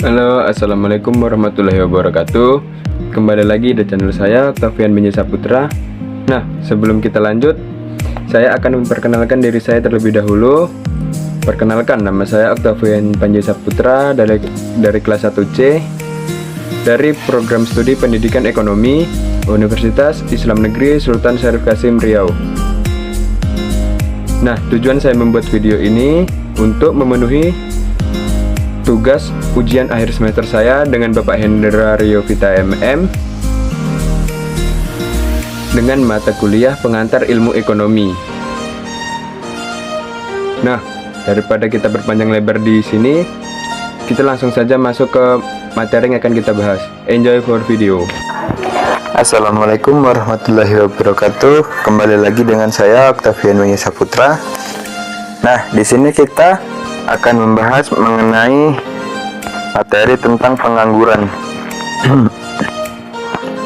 Halo, assalamualaikum warahmatullahi wabarakatuh. Kembali lagi di channel saya, Octavian Binjai Saputra. Nah, sebelum kita lanjut, saya akan memperkenalkan diri saya terlebih dahulu. Perkenalkan, nama saya Octavian Binjai Saputra dari kelas 1C dari program studi Pendidikan Ekonomi Universitas Islam Negeri Sultan Syarif Kasim Riau. Nah, tujuan saya membuat video ini untuk memenuhi tugas ujian akhir semester saya dengan Bapak Hendra Riovita MM dengan mata kuliah pengantar ilmu ekonomi. Nah, daripada kita berpanjang lebar di sini, kita langsung saja masuk ke materi yang akan kita bahas. Enjoy for video. Assalamualaikum warahmatullahi wabarakatuh. Kembali lagi dengan saya Octavian Binjai Saputra. Nah, di sini kita akan membahas mengenai materi tentang pengangguran.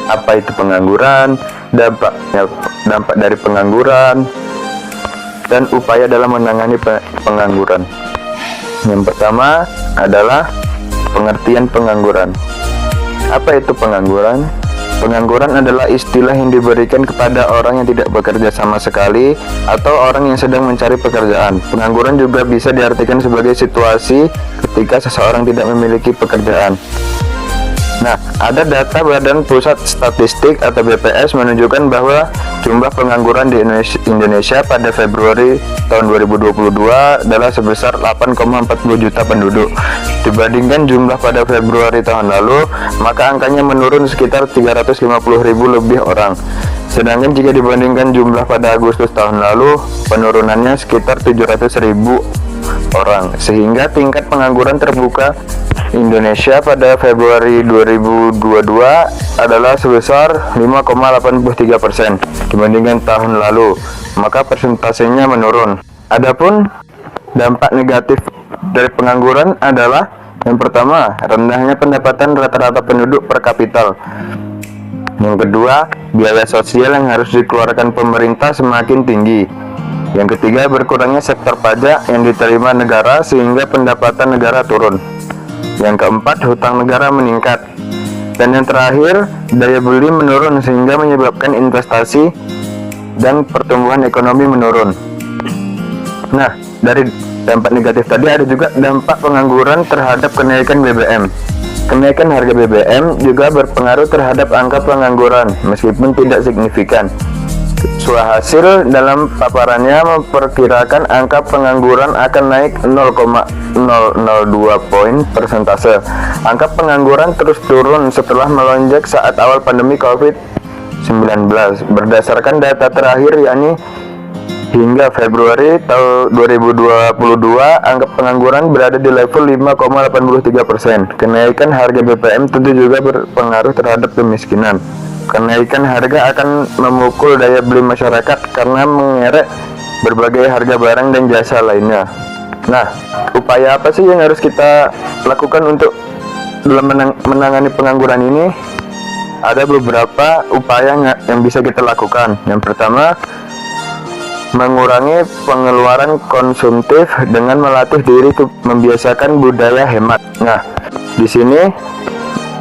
Apa itu pengangguran, dampak dari pengangguran, dan upaya dalam menangani pengangguran. Yang pertama adalah pengertian pengangguran. Apa itu pengangguran? Pengangguran adalah istilah yang diberikan kepada orang yang tidak bekerja sama sekali atau orang yang sedang mencari pekerjaan. Pengangguran juga bisa diartikan sebagai situasi ketika seseorang tidak memiliki pekerjaan. Nah, ada data Badan Pusat Statistik atau BPS menunjukkan bahwa jumlah pengangguran di Indonesia pada Februari tahun 2022 adalah sebesar 8,40 juta penduduk. Dibandingkan jumlah pada Februari tahun lalu, maka angkanya menurun sekitar 350.000 lebih orang. Sedangkan jika dibandingkan jumlah pada Agustus tahun lalu, penurunannya sekitar 700.000 orang. Sehingga tingkat pengangguran terbuka Indonesia pada Februari 2022 adalah sebesar 5,83% dibandingkan tahun lalu, maka persentasenya menurun. Adapun dampak negatif dari pengangguran adalah yang pertama, rendahnya pendapatan rata-rata penduduk per kapital. Yang kedua, biaya sosial yang harus dikeluarkan pemerintah semakin tinggi. Yang ketiga, berkurangnya sektor pajak yang diterima negara sehingga pendapatan negara turun. Yang keempat, hutang negara meningkat. Dan yang terakhir, daya beli menurun sehingga menyebabkan investasi dan pertumbuhan ekonomi menurun. Nah, dari dampak negatif tadi ada juga dampak pengangguran terhadap kenaikan BBM. Kenaikan harga BBM juga berpengaruh terhadap angka pengangguran meskipun tidak signifikan. Hasil dalam paparannya memperkirakan angka pengangguran akan naik 0,002 poin persentase. Angka pengangguran terus turun setelah melonjak saat awal pandemi COVID-19. Berdasarkan data terakhir yakni hingga Februari tahun 2022, angka pengangguran berada di level 5,83%. Kenaikan harga BBM tentu juga berpengaruh terhadap kemiskinan. Kenaikan harga akan memukul daya beli masyarakat karena mengerek berbagai harga barang dan jasa lainnya. Nah, upaya apa sih yang harus kita lakukan untuk dalam menangani pengangguran ini? Ada beberapa upaya yang bisa kita lakukan. Yang pertama, mengurangi pengeluaran konsumtif dengan melatih diri membiasakan budaya hemat. Nah, di sini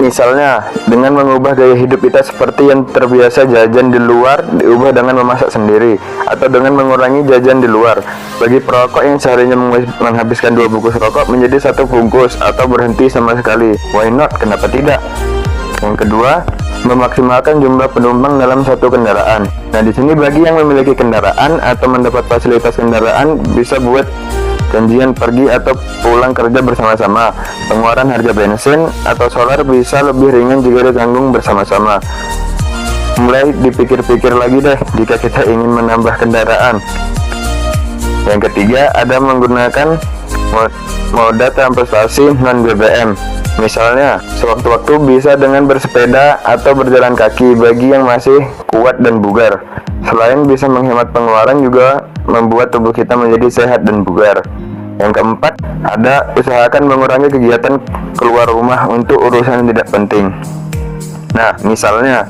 misalnya dengan mengubah gaya hidup kita seperti yang terbiasa jajan di luar diubah dengan memasak sendiri, atau dengan mengurangi jajan di luar. Bagi perokok yang seharinya menghabiskan 2 bungkus rokok menjadi 1 bungkus atau berhenti sama sekali. Why not? Kenapa tidak? Yang kedua, memaksimalkan jumlah penumpang dalam satu kendaraan. Nah, di sini bagi yang memiliki kendaraan atau mendapat fasilitas kendaraan bisa buat janjian pergi atau pulang kerja bersama-sama. Pengeluaran harga bensin atau solar bisa lebih ringan jika ditanggung bersama-sama. Mulai dipikir-pikir lagi deh jika kita ingin menambah kendaraan. Yang ketiga, ada menggunakan moda transportasi non-BBM. Misalnya, sewaktu-waktu bisa dengan bersepeda atau berjalan kaki bagi yang masih kuat dan bugar. Selain bisa menghemat pengeluaran, juga membuat tubuh kita menjadi sehat dan bugar. Yang keempat, ada usahakan mengurangi kegiatan keluar rumah untuk urusan yang tidak penting. Nah, misalnya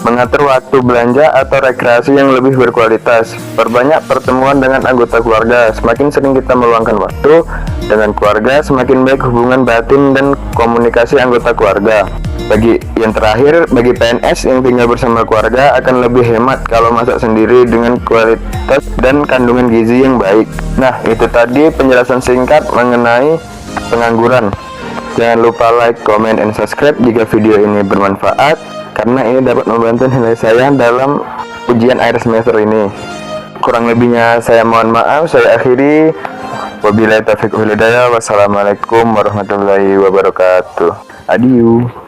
Mengatur waktu belanja atau rekreasi yang lebih berkualitas. Perbanyak pertemuan dengan anggota keluarga. Semakin sering kita meluangkan waktu dengan keluarga, semakin baik hubungan batin dan komunikasi anggota keluarga. Bagi PNS yang tinggal bersama keluarga akan lebih hemat kalau masak sendiri dengan kualitas dan kandungan gizi yang baik. Nah, itu tadi penjelasan singkat mengenai pengangguran. Jangan lupa like, comment, and subscribe jika video ini bermanfaat, karena ini dapat membantu nilai saya dalam ujian akhir semester ini. Kurang lebihnya saya mohon maaf, saya akhiri. Wabillahi taufiq wal hidayah. Wassalamualaikum warahmatullahi wabarakatuh. Adieu.